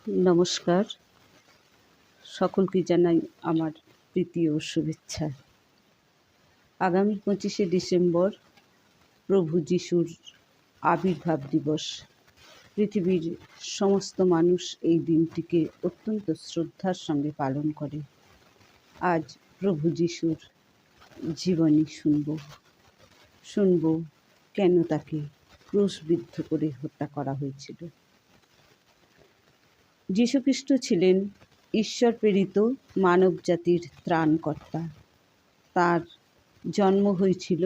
নমস্কার, সকলকে জানাই আমার প্রীতি ও শুভেচ্ছা। আগামী 25শে ডিসেম্বর প্রভু যিশুর আবির্ভাব দিবস। পৃথিবীর সমস্ত মানুষ এই দিনটিকে অত্যন্ত শ্রদ্ধার সঙ্গে পালন করে। আজ প্রভু যিশুর জীবনী শুনব কেন তাকে ক্রুশবিদ্ধ করে হত্যা করা হয়েছিল। যীশুখ্রিস্ট ছিলেন ঈশ্বর প্রেরিত মানবজাতির ত্রাণকর্তা। তার জন্ম হয়েছিল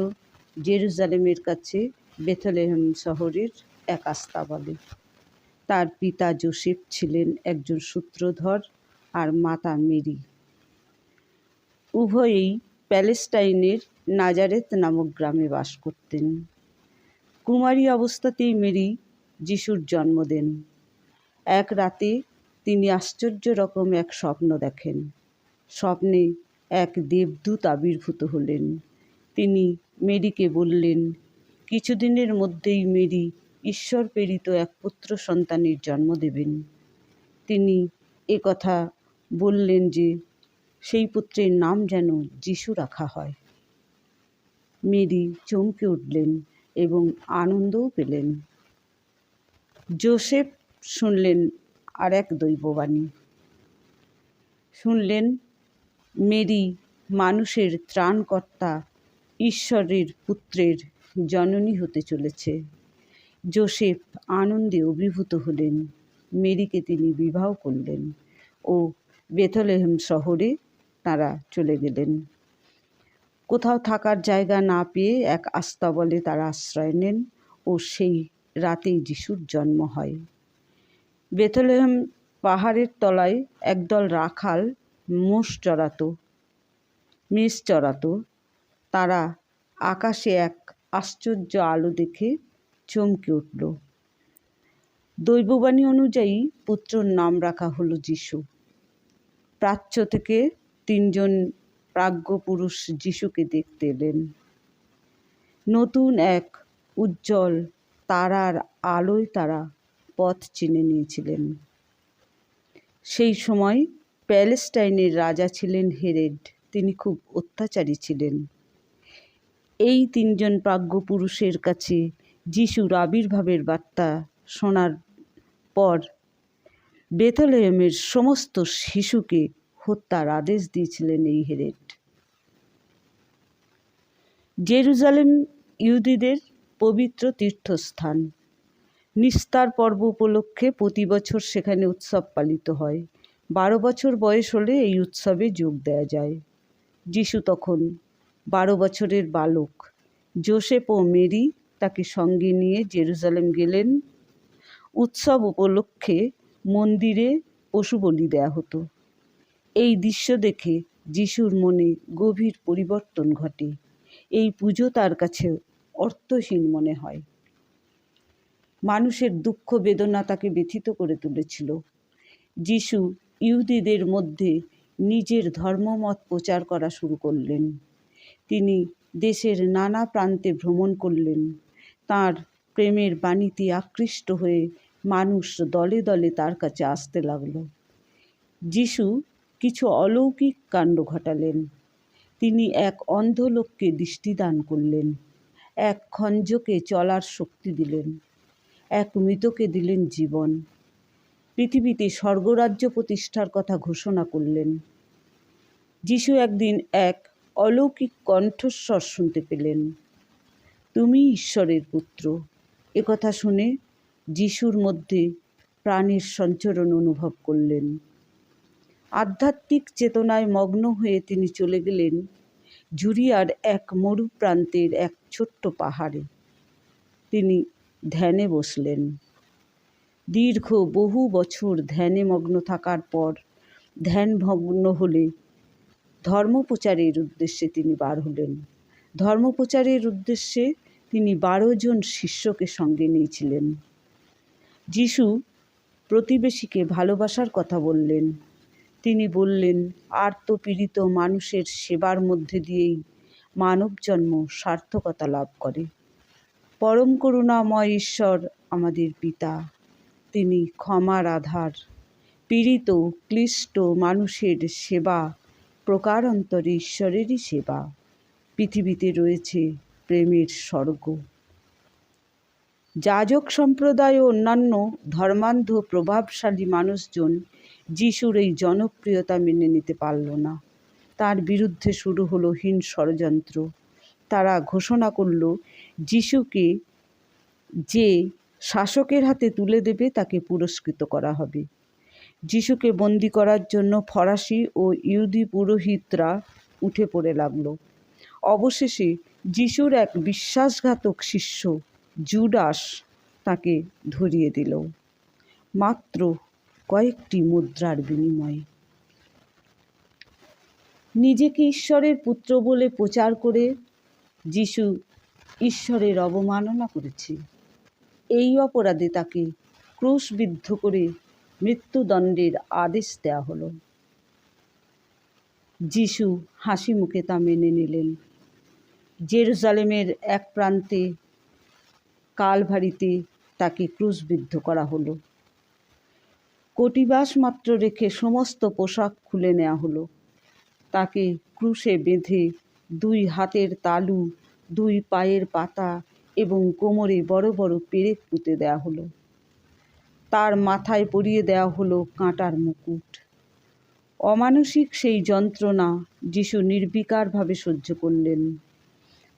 জেরুজালেমের কাছে বেথলেহেম শহরের এক আস্তাবলে। তার পিতা যোসেফ ছিলেন একজন সূত্রধর আর মাতা মেরি। উভয়েই প্যালেস্টাইনের নাজারেত নামক গ্রামে বাস করতেন। কুমারী অবস্থাতেই মেরি যিশুর জন্ম দেন। এক রাতে তিনি আশ্চর্য রকম এক স্বপ্ন দেখেন। স্বপ্নে এক দেবদূত আবির্ভূত হলেন। তিনি মেরিকে বললেন, কিছুদিনের মধ্যেই মেরি ঈশ্বর প্রেরিত এক পুত্র সন্তানের জন্ম দেবেন। তিনি কথা বললেন যে সেই পুত্রের নাম যেন যিশু রাখা হয়। মেরি চমকে উঠলেন এবং আনন্দও পেলেন। যোসেফ শুনলেন আর এক দৈববাণী। শুনলেন মেরি মানুষের ত্রাণকর্তা ঈশ্বরের পুত্রের জননী হতে চলেছে। যোসেফ আনন্দে অভিভূত হলেন। মেরিকে তিনি বিবাহ করলেন ও বেথলেহেম শহরে তারা চলে গেলেন। কোথাও থাকার জায়গা না পেয়ে এক আস্তাবলে তারা আশ্রয় নেন ও সেই রাতেই যিশুর জন্ম হয়। বেথলেহেম পাহাড়ের তলায় একদল রাখাল মেষ চড়াতো। তারা আকাশে এক আশ্চর্য আলো দেখে চমকে উঠল। দৈববাণী অনুযায়ী পুত্রর নাম রাখা হলো যিশু। প্রাচ্য থেকে 3 জন প্রাজ্ঞ পুরুষ যিশুকে দেখতে এলেন। নতুন এক উজ্জ্বল তারার আলোয় তারা পথ চিনে নিয়েছিলেন। সেই সময় প্যালেস্টাইনের রাজা ছিলেন হেরোদ। তিনি খুব অত্যাচারী ছিলেন। এই 3 জন প্রাজ্ঞ পুরুষের কাছে যিশুর আবির্ভাবের বার্তা শোনার পর বেথলেহেমের সমস্ত শিশুকে হত্যার আদেশ দিয়েছিলেন এই হেরোদ। জেরুজালেম ইহুদিদের পবিত্র তীর্থস্থান। নিস্তার পর্ব উপলক্ষে প্রতি বছর সেখানে উৎসব পালিত হয়। 12 বছর বয়স হলে এই উৎসবে যোগ দেওয়া যায়। যিশু তখন 12 বছরের বালক। যোসেফ ও মেরি তাকে সঙ্গে নিয়ে জেরুজালেম গেলেন। উৎসব উপলক্ষে মন্দিরে পশু বলি দেয়া হতো। এই দৃশ্য দেখে যিশুর মনে গভীর পরিবর্তন ঘটে। এই পুজো তার কাছে অর্থহীন মনে হয়। মানুষের দুঃখ বেদনা তাকে ব্যথিত করে তুলেছিল। যিশু ইহুদিদের মধ্যে নিজের ধর্মমত প্রচার করা শুরু করলেন। তিনি দেশের নানা প্রান্তে ভ্রমণ করলেন। তাঁর প্রেমের বাণীতে আকৃষ্ট হয়ে মানুষ দলে দলে তার কাছে আসতে লাগলো। যিশু কিছু অলৌকিক কাণ্ড ঘটালেন। তিনি এক অন্ধ লোককে দৃষ্টিদান করলেন, এক খঞ্জকে চলার শক্তি দিলেন, এক মৃতকে দিলেন জীবন। পৃথিবীতে স্বর্গরাজ্য প্রতিষ্ঠার কথা ঘোষণা করলেন। যিশু একদিন এক অলৌকিক কণ্ঠস্বর শুনতে পেলেন, তুমি ঈশ্বরের পুত্র। একথা শুনে যিশুর মধ্যে প্রাণের সঞ্চরণ অনুভব করলেন। আধ্যাত্মিক চেতনায় মগ্ন হয়ে তিনি চলে গেলেন জুরিয়ার এক মরুপ্রান্তের এক ছোট্ট পাহাড়ে। তিনি ধ্যানে বসলেন। দীর্ঘ বহু বছর ধ্যানে মগ্ন থাকার পর ধ্যানভগ্ন হলে ধর্মপ্রচারের উদ্দেশ্যে তিনি বার হলেন। ধর্মপ্রচারের উদ্দেশ্যে তিনি 12 জন শিষ্যকে সঙ্গে নিয়েছিলেন। যিশু প্রতিবেশীকে ভালোবাসার কথা বললেন। তিনি বললেন, আর্তপীড়িত মানুষের সেবার মধ্যে দিয়েই মানব জন্ম সার্থকতা লাভ করে। পরম করুণাময় ঈশ্বর আমাদের পিতা। তিনি ক্ষমার আধার। পীড়িত ক্লিষ্ট মানুষের সেবা প্রকারান্তরে ঈশ্বরেরই সেবা। পৃথিবীতে রয়েছে প্রেমের স্বর্গ। যাজক সম্প্রদায় ও অন্যান্য ধর্মান্ধ প্রভাবশালী মানুষজন যিশুর এই জনপ্রিয়তা মেনে নিতে পারল না। তার বিরুদ্ধে শুরু হলো হীন ষড়যন্ত্র। তারা ঘোষণা করল যিশুকে যে শাসকের হাতে তুলে দেবে তাকে পুরস্কৃত করা হবে। যিশুকে বন্দি করার জন্য ফরাসি ও ইহুদি পুরোহিতরা উঠে পড়ে লাগলো। অবশেষে যিশুর এক বিশ্বাসঘাতক শিষ্য জুডাস তাকে ধরিয়ে দিল, মাত্র কয়েকটি মুদ্রার বিনিময়ে। নিজেকে ঈশ্বরের পুত্র বলে প্রচার করে যিশু ঈশ্বরের অবমাননা করেছে। এই অপরাধে তাকে ক্রুশবিদ্ধ করে মৃত্যুদণ্ডের আদেশ দেওয়া হলো। যিশু হাসি মুখে তা মেনে নিলেন। জেরুজালেমের এক প্রান্তে কালভারিতে তাকে ক্রুশবিদ্ধ করা হলো। কটিবাস মাত্র রেখে সমস্ত পোশাক খুলে নেওয়া হলো। তাকে ক্রুশে বেঁধে 2 হাতের তালু, 2 পায়ের পাতা এবং কোমরে বড় বড় পেরেক পুঁতে দেওয়া হলো। তার মাথায় পরিয়ে দেওয়া হলো কাঁটার মুকুট। অমানসিক সেই যন্ত্রণা যিশু নির্বিকারভাবে সহ্য করলেন।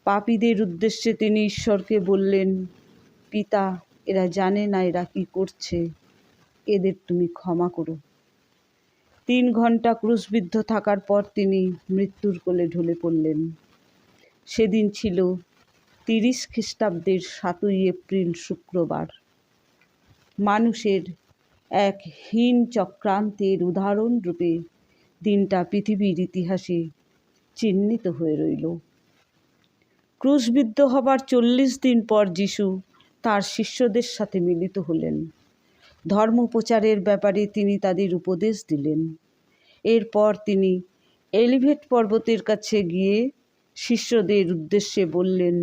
পাপীদের উদ্দেশ্যে তিনি ঈশ্বরকে বললেন, পিতা, এরা জানে না এরা কি করছে, এদের তুমি ক্ষমা করো। 3 ঘন্টা ক্রুশবিদ্ধ থাকার পর তিনি মৃত্যুর কোলে ঢলে পড়লেন। সেদিন ছিল 30 খ্রিস্টাব্দের 7ই এপ্রিল শুক্রবার। মানুষের এক হীন চক্রান্তের উদাহরণ রূপে দিনটা পৃথিবীর ইতিহাসে চিহ্নিত হয়ে রইল। ক্রুশবিদ্ধ হবার 40 দিন পর যিশু তার শিষ্যদের সাথে মিলিত হলেন। ধর্মপ্রচারের ব্যাপারে তিনি তাদের উপদেশ দিলেন। এরপর তিনি অলিভেট পর্বতের কাছে গিয়ে শিষ্যদের উদ্দেশ্যে বললেন,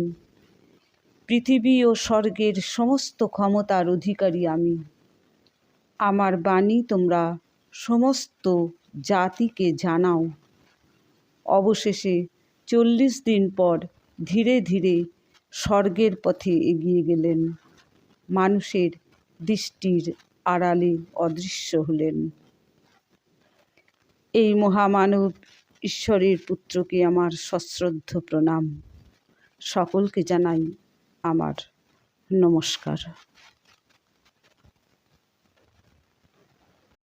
পৃথিবী ও স্বর্গের সমস্ত ক্ষমতার অধিকারী আমি। আমার বাণী তোমরা সমস্ত জাতিকে জানাও। অবশেষে 40 দিন পর ধীরে ধীরে স্বর্গের পথে এগিয়ে গেলেন। মানুষের দৃষ্টির আড়ালে অদৃশ্য হলেন। এই মহামানব ঈশ্বরের পুত্রকে আমার সশ্রদ্ধ প্রণাম। সকলকে জানাই আমার নমস্কার।